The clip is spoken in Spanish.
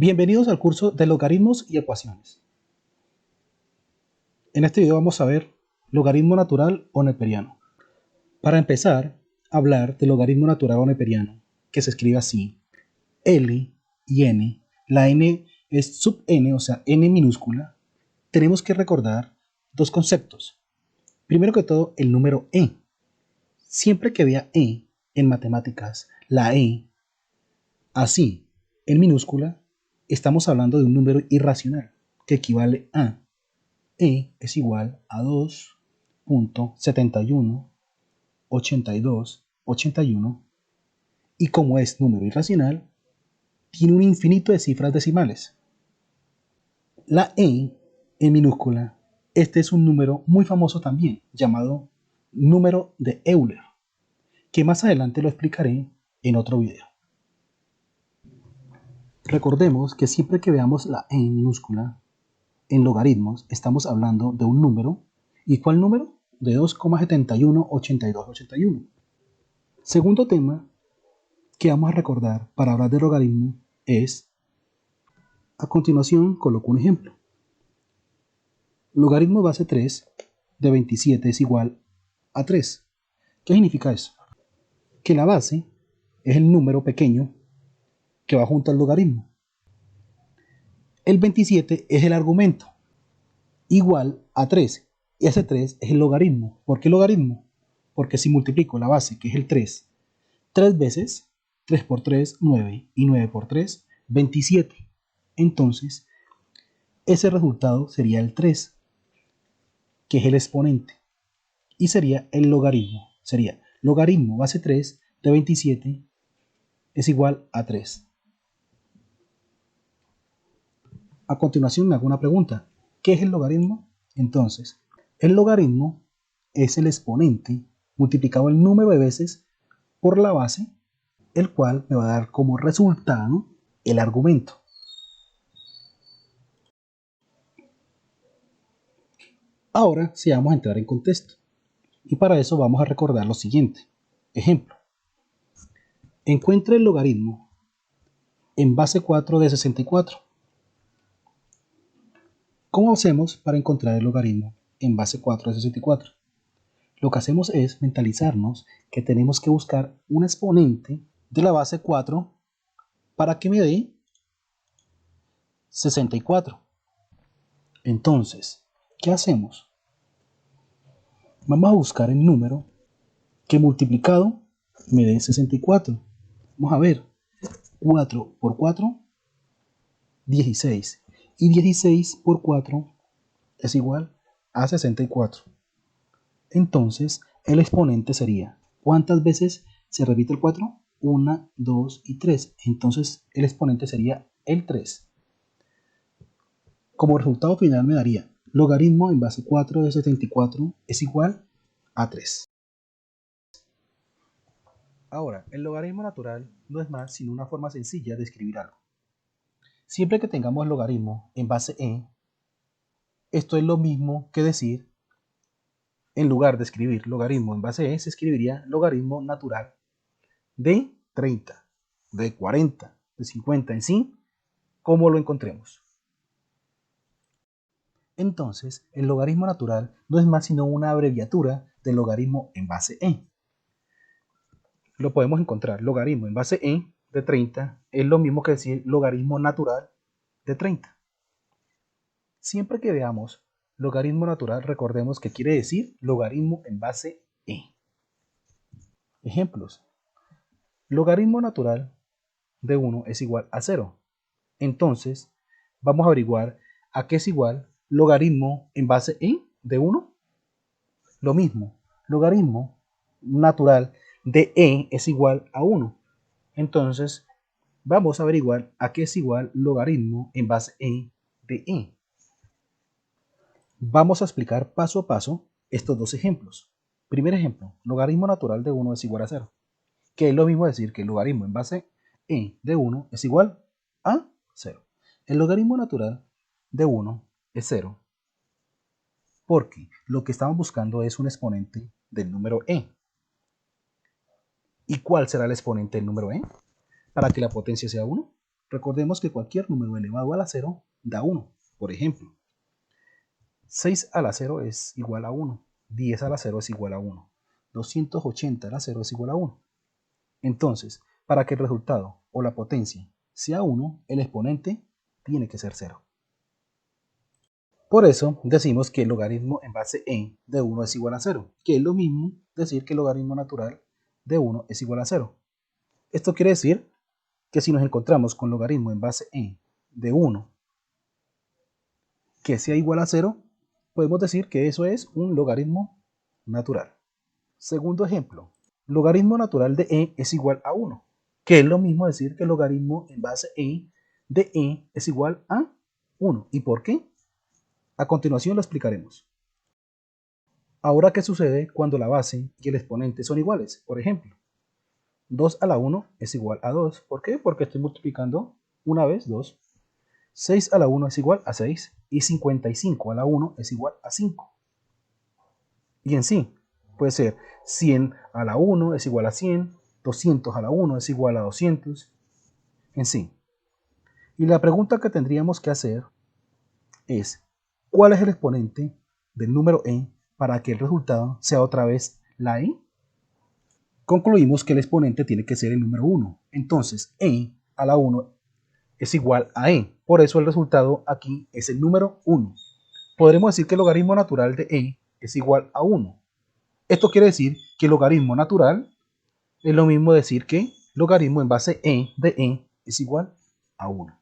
Bienvenidos al curso de logaritmos y ecuaciones. En este video vamos a ver logaritmo natural o neperiano. Para empezar a hablar de logaritmo natural o neperiano, que se escribe así, L y N, la N es sub N, o sea, N minúscula, tenemos que recordar dos conceptos. Primero que todo, el número E. Siempre que vea E en matemáticas, la E, así, en minúscula, estamos hablando de un número irracional, que equivale a E es igual a 2.718281 y como es número irracional, tiene un infinito de cifras decimales. La E en minúscula, este es un número muy famoso también, llamado número de Euler, que más adelante lo explicaré en otro video. Recordemos que siempre que veamos la E en minúscula, en logaritmos, estamos hablando de un número. ¿Y cuál número? De 2,718281. Segundo tema que vamos a recordar para hablar de logaritmo es, a continuación coloco un ejemplo. Logaritmo base 3 de 27 es igual a 3. ¿Qué significa eso? Que la base es el número pequeño que va junto al logaritmo. El 27 es el argumento, igual a 3. Y ese 3 es el logaritmo. ¿Por qué logaritmo? Porque si multiplico la base, que es el 3 veces, 3 por 3, 9, y 9 por 3, 27. Entonces, ese resultado sería el 3, que es el exponente, y sería el logaritmo. Sería logaritmo base 3 de 27 es igual a 3. A continuación me hago una pregunta. ¿Qué es el logaritmo? Entonces, el logaritmo es el exponente multiplicado el número de veces por la base, el cual me va a dar como resultado el argumento. Ahora sí vamos a entrar en contexto. Y para eso vamos a recordar lo siguiente. Ejemplo. Encuentre el logaritmo en base 4 de 64. ¿Cómo hacemos para encontrar el logaritmo en base 4 de 64? Lo que hacemos es mentalizarnos que tenemos que buscar un exponente de la base 4 para que me dé 64. Entonces, ¿qué hacemos? Vamos a buscar el número que multiplicado me dé 64. Vamos a ver. 4 por 4, 16. Y 16 por 4 es igual a 64. Entonces, el exponente sería, ¿cuántas veces se repite el 4? 1, 2 y 3. Entonces, el exponente sería el 3. Como resultado final me daría logaritmo en base 4 de 74 es igual a 3. Ahora, el logaritmo natural no es más sino una forma sencilla de escribir algo. Siempre que tengamos logaritmo en base e, esto es lo mismo que decir, en lugar de escribir logaritmo en base e, se escribiría logaritmo natural de 30, de 40, de 50, en sí, como lo encontremos. Entonces, el logaritmo natural no es más sino una abreviatura del logaritmo en base e. Lo podemos encontrar, logaritmo en base e de 30 es lo mismo que decir logaritmo natural de 30. Siempre que veamos logaritmo natural, recordemos que quiere decir logaritmo en base e. Ejemplos. Logaritmo natural de 1 es igual a 0. Entonces, vamos a averiguar a qué es igual logaritmo en base e de 1. Lo mismo, logaritmo natural de e es igual a 1. Entonces, vamos a averiguar a qué es igual logaritmo en base e de e. Vamos a explicar paso a paso estos dos ejemplos. Primer ejemplo, logaritmo natural de 1 es igual a 0. Que es lo mismo decir que el logaritmo en base e de 1 es igual a 0. El logaritmo natural de 1 es 0 porque lo que estamos buscando es un exponente del número e. ¿Y cuál será el exponente del número e? Para que la potencia sea 1. Recordemos que cualquier número elevado a la 0 da 1. Por ejemplo, 6 a la 0 es igual a 1, 10 a la 0 es igual a 1, 280 a la 0 es igual a 1. Entonces, para que el resultado o la potencia sea 1, el exponente tiene que ser 0. Por eso decimos que el logaritmo en base en de 1 es igual a 0, que es lo mismo decir que el logaritmo natural de 1 es igual a 0. Esto quiere decir que si nos encontramos con logaritmo en base en de 1 que sea igual a 0, podemos decir que eso es un logaritmo natural. Segundo ejemplo, logaritmo natural de e es igual a 1, que es lo mismo decir que el logaritmo en base en de e es igual a 1. ¿Y por qué? A continuación lo explicaremos. Ahora, ¿qué sucede cuando la base y el exponente son iguales? Por ejemplo, 2 a la 1 es igual a 2. ¿Por qué? Porque estoy multiplicando una vez 2. 6 a la 1 es igual a 6 y 55 a la 1 es igual a 5. Y en sí, puede ser 100 a la 1 es igual a 100, 200 a la 1 es igual a 200, en sí. Y la pregunta que tendríamos que hacer es, ¿cuál es el exponente del número e para que el resultado sea otra vez la e? Concluimos que el exponente tiene que ser el número 1. Entonces, e a la 1 es igual a e. Por eso el resultado aquí es el número 1. Podremos decir que el logaritmo natural de e es igual a 1. Esto quiere decir que el logaritmo natural es lo mismo decir que logaritmo en base e de e es igual a 1.